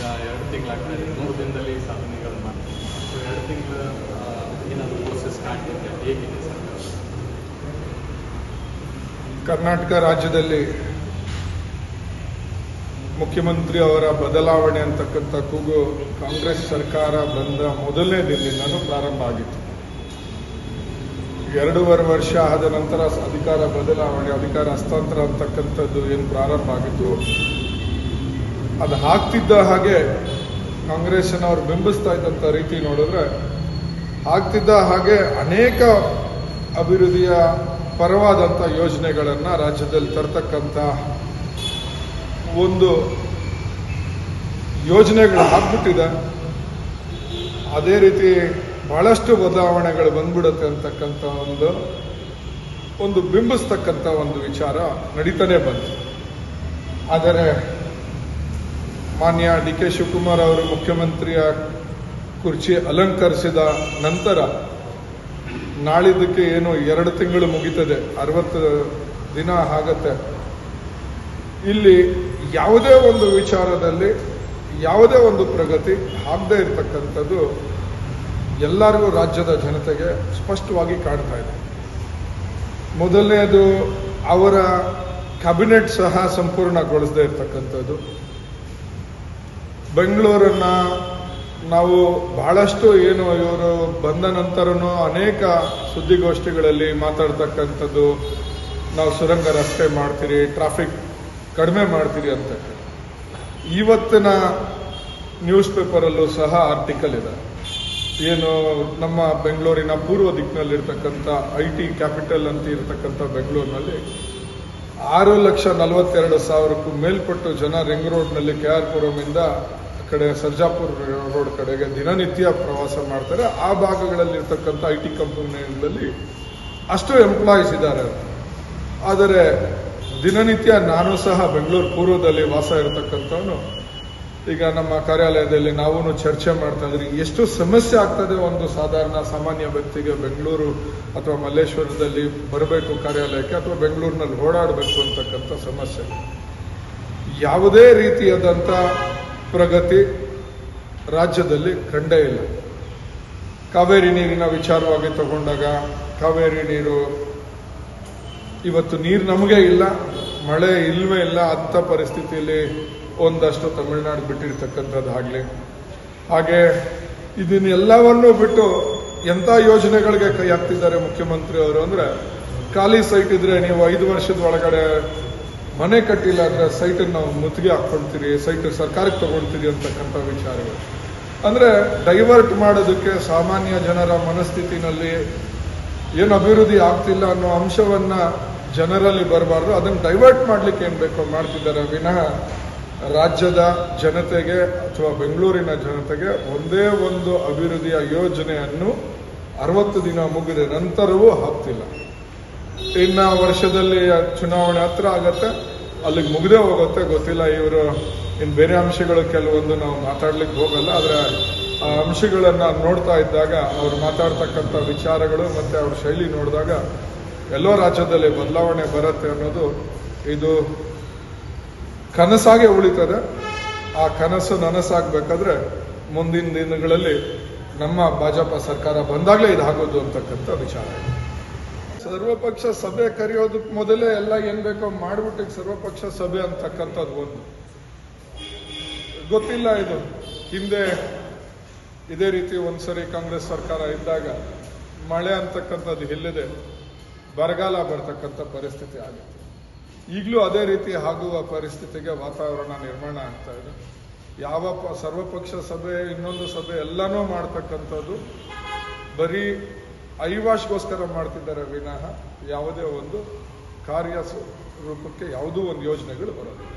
ಈಗ 2 ತಿಂಗಳಾಗ್ತಾ ಇದೆ, 3 ದಿನದಲ್ಲಿ ಸಾಧನೆಗಳು ಮಾಡ್ತೀವಿ. ಸೊ 2 ತಿಂಗಳ ಏನಾದರೂ ಪ್ರೋಸೆಸ್ ಕಾಣ್ತಿದೆ, ಹೇಗಿದೆ ಸರ್? ಕರ್ನಾಟಕ ರಾಜ್ಯದಲ್ಲಿ ಮುಖ್ಯಮಂತ್ರಿ ಅವರ ಬದಲಾವಣೆ ಅಂತಕ್ಕಂಥ ಕೂಗು ಕಾಂಗ್ರೆಸ್ ಸರ್ಕಾರ ಬಂದ ಮೊದಲನೇ ದಿನದಿಂದಲೂ ಪ್ರಾರಂಭ ಆಗಿತ್ತು. 2.5 ವರ್ಷ ಆದ ನಂತರ ಅಧಿಕಾರ ಬದಲಾವಣೆ, ಅಧಿಕಾರ ಹಸ್ತಾಂತರ ಅಂತಕ್ಕಂಥದ್ದು ಏನು ಪ್ರಾರಂಭ ಆಗಿತ್ತು, ಅದು ಆಗ್ತಿದ್ದ ಹಾಗೆ ಕಾಂಗ್ರೆಸ್ನವರು ಬಿಂಬಿಸ್ತಾ ಇದ್ದಂಥ ರೀತಿ ನೋಡಿದ್ರೆ ಆಗ್ತಿದ್ದ ಹಾಗೆ ಅನೇಕ ಅಭಿವೃದ್ಧಿಯ ಪರವಾದಂಥ ಯೋಜನೆಗಳನ್ನು ರಾಜ್ಯದಲ್ಲಿ ತರ್ತಕ್ಕಂಥ ಒಂದು ಯೋಜನೆಗಳು ಆಗ್ಬಿಟ್ಟಿದೆ. ಅದೇ ರೀತಿ ಬಹಳಷ್ಟು ಬದಲಾವಣೆಗಳು ಬಂದ್ಬಿಡುತ್ತೆ ಅಂತಕ್ಕಂಥ ಒಂದು ಬಿಂಬಿಸ್ತಕ್ಕಂಥ ಒಂದು ವಿಚಾರ ನಡೀತಾನೆ ಬಂತು. ಆದರೆ ಮಾನ್ಯ ಡಿ ಕೆ ಶಿವಕುಮಾರ್ ಅವರು ಮುಖ್ಯಮಂತ್ರಿಯ ಕುರ್ಚಿ ಅಲಂಕರಿಸಿದ ನಂತರ ನಾಳಿದ್ದಕ್ಕೆ ಏನು 2 ತಿಂಗಳು ಮುಗಿತದೆ, 60 ದಿನ ಆಗತ್ತೆ. ಇಲ್ಲಿ ಯಾವುದೇ ಒಂದು ವಿಚಾರದಲ್ಲಿ ಯಾವುದೇ ಒಂದು ಪ್ರಗತಿ ಆಗದೇ ಇರತಕ್ಕಂಥದ್ದು ಎಲ್ಲರಿಗೂ ರಾಜ್ಯದ ಜನತೆಗೆ ಸ್ಪಷ್ಟವಾಗಿ ಕಾಣ್ತಾ ಇದೆ. ಮೊದಲನೇದು, ಅವರ ಕ್ಯಾಬಿನೆಟ್ ಸಹ ಸಂಪೂರ್ಣಗೊಳಿಸದೇ ಇರತಕ್ಕಂಥದ್ದು. ಬೆಂಗಳೂರನ್ನ ನಾವು ಬಹಳಷ್ಟು ಏನು ಇವರು ಬಂದ ನಂತರನೂ ಅನೇಕ ಸುದ್ದಿಗೋಷ್ಠಿಗಳಲ್ಲಿ ಮಾತಾಡ್ತಕ್ಕಂಥದ್ದು, ನಾವು ಸುರಂಗ ರಸ್ತೆ ಮಾಡ್ತೀರಿ, ಟ್ರಾಫಿಕ್ ಕಡಿಮೆ ಮಾಡ್ತೀರಿ ಅಂತ. ಇವತ್ತಿನ ನ್ಯೂಸ್ ಪೇಪರಲ್ಲೂ ಸಹ ಆರ್ಟಿಕಲ್ ಇದೆ. ಏನು ನಮ್ಮ ಬೆಂಗಳೂರಿನ ಪೂರ್ವ ದಿಕ್ಕಿನಲ್ಲಿರ್ತಕ್ಕಂಥ IT ಕ್ಯಾಪಿಟಲ್ ಅಂತ ಇರತಕ್ಕಂಥ ಬೆಂಗಳೂರಿನಲ್ಲಿ 6,42,000ಕ್ಕೂ ಮೇಲ್ಪಟ್ಟು ಜನ ರಿಂಗ್ ರೋಡ್ನಲ್ಲಿ KR ಪುರಮಿಂದ ಕಡೆ ಸರ್ಜಾಪುರ ರೋಡ್ ಕಡೆಗೆ ದಿನನಿತ್ಯ ಪ್ರವಾಸ ಮಾಡ್ತಾರೆ. ಆ ಭಾಗಗಳಲ್ಲಿ ಇರ್ತಕ್ಕಂಥ IT ಕಂಪನಿಗಳಲ್ಲಿ ಅಷ್ಟು ಎಂಪ್ಲಾಯೀಸ್ ಇದ್ದಾರೆ. ಆದರೆ ದಿನನಿತ್ಯ ನಾನು ಸಹ ಬೆಂಗಳೂರು ಪೂರ್ವದಲ್ಲಿ ವಾಸ ಇರತಕ್ಕಂಥವನು, ಈಗ ನಮ್ಮ ಕಾರ್ಯಾಲಯದಲ್ಲಿ ನಾವು ಚರ್ಚೆ ಮಾಡ್ತಾ ಇದ್ರಿ, ಎಷ್ಟು ಸಮಸ್ಯೆ ಆಗ್ತದೆ ಒಂದು ಸಾಮಾನ್ಯ ವ್ಯಕ್ತಿಗೆ ಬೆಂಗಳೂರು ಅಥವಾ ಮಲ್ಲೇಶ್ವರದಲ್ಲಿ ಬರಬೇಕು ಕಾರ್ಯಾಲಯಕ್ಕೆ, ಅಥವಾ ಬೆಂಗಳೂರಿನಲ್ಲಿ ಓಡಾಡಬೇಕು ಅಂತಕ್ಕಂಥ ಸಮಸ್ಯೆ. ಯಾವುದೇ ರೀತಿಯಾದಂಥ ಪ್ರಗತಿ ರಾಜ್ಯದಲ್ಲಿ ಕಂಡೇ ಇಲ್ಲ. ಕಾವೇರಿ ನೀರಿನ ವಿಚಾರವಾಗಿ ತಗೊಂಡಾಗ, ಕಾವೇರಿ ನೀರು ಇವತ್ತು ನೀರು ನಮಗೆ ಇಲ್ಲ, ಮಳೆ ಇಲ್ವೇ ಇಲ್ಲ ಅಂಥ ಪರಿಸ್ಥಿತಿಯಲ್ಲಿ ಒಂದಷ್ಟು ತಮಿಳುನಾಡು ಬಿಟ್ಟಿರ್ತಕ್ಕಂಥದ್ದಾಗಲಿ. ಹಾಗೆ ಇದನ್ನೆಲ್ಲವನ್ನೂ ಬಿಟ್ಟು ಎಂಥ ಯೋಜನೆಗಳಿಗೆ ಕೈ ಹಾಕ್ತಿದ್ದಾರೆ ಮುಖ್ಯಮಂತ್ರಿ ಅವರು ಅಂದರೆ, ಖಾಲಿ ಸೈಟ್ ಇದ್ರೆ ನೀವು 5 ವರ್ಷದ ಒಳಗಡೆ ಮನೆ ಕಟ್ಟಿಲ್ಲ ಅಂದರೆ ಸೈಟನ್ನು ನಾವು ಮುತ್ತಿಗೆ ಹಾಕ್ಕೊಳ್ತೀರಿ, ಸೈಟ್ ಸರ್ಕಾರಕ್ಕೆ ತಗೊಳ್ತೀರಿ ಅಂತಕ್ಕಂಥ ವಿಚಾರಗಳು. ಅಂದರೆ ಡೈವರ್ಟ್ ಮಾಡೋದಕ್ಕೆ ಸಾಮಾನ್ಯ ಜನರ ಮನಸ್ಥಿತಿನಲ್ಲಿ ಏನು ಅಭಿವೃದ್ಧಿ ಆಗ್ತಿಲ್ಲ ಅನ್ನೋ ಅಂಶವನ್ನ ಜನರಲ್ಲಿ ಬರಬಾರ್ದು, ಅದನ್ನು ಡೈವರ್ಟ್ ಮಾಡಲಿಕ್ಕೆ ಏನು ಬೇಕೋ ಮಾಡ್ತಿದ್ದಾರೆ ವಿನಃ ರಾಜ್ಯದ ಜನತೆಗೆ ಅಥವಾ ಬೆಂಗಳೂರಿನ ಜನತೆಗೆ ಒಂದೇ ಒಂದು ಅಭಿವೃದ್ಧಿಯ ಯೋಜನೆಯನ್ನು 60 ದಿನ ಮುಗಿದ ನಂತರವೂ ಆಗ್ತಿಲ್ಲ. ಇನ್ನು ವರ್ಷದಲ್ಲಿ ಚುನಾವಣೆ ಹತ್ರ ಆಗತ್ತೆ, ಅಲ್ಲಿಗೆ ಮುಗಿದೇ ಹೋಗುತ್ತೆ, ಗೊತ್ತಿಲ್ಲ. ಇವರು ಇನ್ನು ಬೇರೆ ಅಂಶಗಳು ಕೆಲವೊಂದು ನಾವು ಮಾತಾಡ್ಲಿಕ್ಕೆ ಹೋಗಲ್ಲ. ಆದರೆ ಆ ಅಂಶಗಳನ್ನು ನೋಡ್ತಾ ಇದ್ದಾಗ, ಅವ್ರು ಮಾತಾಡ್ತಕ್ಕಂಥ ವಿಚಾರಗಳು ಮತ್ತು ಅವ್ರ ಶೈಲಿ ನೋಡಿದಾಗ ಎಲ್ಲೋ ರಾಜ್ಯದಲ್ಲಿ ಬದಲಾವಣೆ ಬರುತ್ತೆ ಅನ್ನೋದು ಇದು ಕನಸಾಗೆ ಉಳಿತದೆ. ಆ ಕನಸು ನನಸಾಗಬೇಕಾದ್ರೆ ಮುಂದಿನ ದಿನಗಳಲ್ಲಿ ನಮ್ಮ ಭಾಜಪ ಸರ್ಕಾರ ಬಂದಾಗಲೇ ಇದಾಗೋದು ಅಂತಕ್ಕಂಥ ವಿಚಾರ. ಸರ್ವಪಕ್ಷ ಸಭೆ ಕರೆಯೋದಕ್ಕೆ ಮೊದಲೇ ಎಲ್ಲ ಏನ್ ಬೇಕೋ ಮಾಡ್ಬಿಟ್ಟು ಸರ್ವಪಕ್ಷ ಸಭೆ ಅಂತಕ್ಕಂಥದ್ದು ಒಂದು ಗೊತ್ತಿಲ್ಲ. ಇದು ಹಿಂದೆ ಇದೇ ರೀತಿ ಒಂದ್ಸರಿ ಕಾಂಗ್ರೆಸ್ ಸರ್ಕಾರ ಇದ್ದಾಗ ಮಳೆ ಅಂತಕ್ಕಂಥದ್ದು ಇಲ್ಲದೆ ಬರಗಾಲ ಬರ್ತಕ್ಕಂಥ ಪರಿಸ್ಥಿತಿ ಆಗಿತ್ತು. ಈಗಲೂ ಅದೇ ರೀತಿ ಆಗುವ ಪರಿಸ್ಥಿತಿಗೆ ವಾತಾವರಣ ನಿರ್ಮಾಣ ಆಗ್ತಾ ಇದೆ. ಯಾವ ಸರ್ವಪಕ್ಷ ಸಭೆ, ಇನ್ನೊಂದು ಸಭೆ ಎಲ್ಲನೂ ಮಾಡ್ತಕ್ಕಂಥದ್ದು ಬರೀ ಐವಾಶ್ಗೋಸ್ಕರ ಮಾಡ್ತಿದ್ದಾರೆ ವಿನಃ ಯಾವುದೇ ಒಂದು ಕಾರ್ಯ ರೂಪಕ್ಕೆ ಯಾವುದೂ ಒಂದು ಯೋಜನೆಗಳು ಬರೋದಿಲ್ಲ.